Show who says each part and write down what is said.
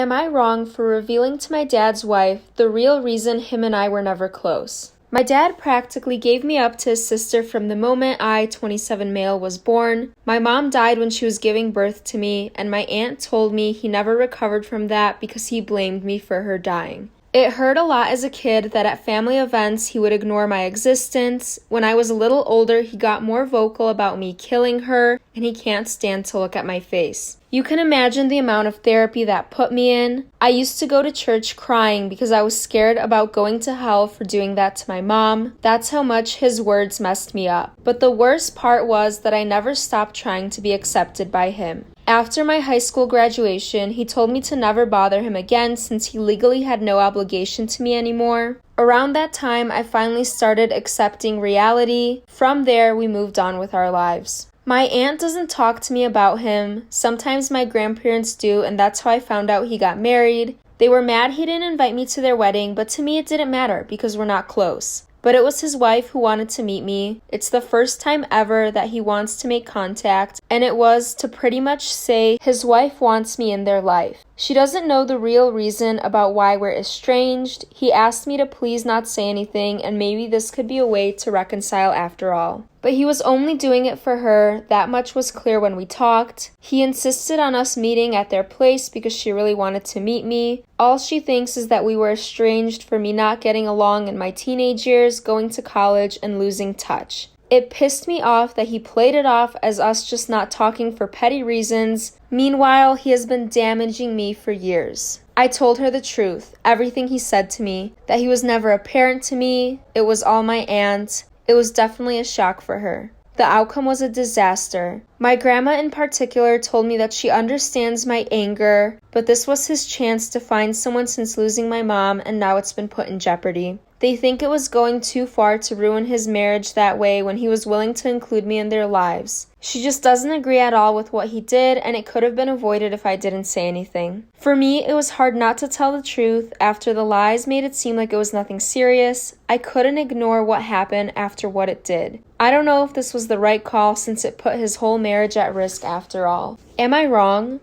Speaker 1: Am I wrong for revealing to my dad's wife the real reason him and I were never close? My dad practically gave me up to his sister from the moment I, 27 male, was born. My mom died when she was giving birth to me, and my aunt told me he never recovered from that because he blamed me for her dying. It hurt a lot as a kid that at family events he would ignore my existence. When I was a little older, he got more vocal about me killing her, and he can't stand to look at my face. You can imagine the amount of therapy that put me in. I used to go to church crying because I was scared about going to hell for doing that to my mom. That's how much his words messed me up. But the worst part was that I never stopped trying to be accepted by him. After my high school graduation, he told me to never bother him again since he legally had no obligation to me anymore. Around that time, I finally started accepting reality. From there, we moved on with our lives. My aunt doesn't talk to me about him. Sometimes my grandparents do, and that's how I found out he got married. They were mad he didn't invite me to their wedding, but to me it didn't matter because we're not close. But it was his wife who wanted to meet me. It's the first time ever that he wants to make contact, and it was to pretty much say his wife wants me in their life. She doesn't know the real reason about why we're estranged. He asked me to please not say anything, and maybe this could be a way to reconcile after all. But he was only doing it for her. That much was clear when we talked. He insisted on us meeting at their place because she really wanted to meet me. All she thinks is that we were estranged for me not getting along in my teenage years, going to college, and losing touch. It pissed me off that he played it off as us just not talking for petty reasons. Meanwhile, he has been damaging me for years. I told her the truth, everything he said to me, that he was never a parent to me, it was all my aunt. It was definitely a shock for her. The outcome was a disaster. My grandma in particular told me that she understands my anger, but this was his chance to find someone since losing my mom, and now it's been put in jeopardy. They think it was going too far to ruin his marriage that way when he was willing to include me in their lives. She just doesn't agree at all with what he did, and it could have been avoided if I didn't say anything. For me, it was hard not to tell the truth after the lies made it seem like it was nothing serious. I couldn't ignore what happened after what it did. I don't know if this was the right call since it put his whole marriage at risk after all. Am I wrong?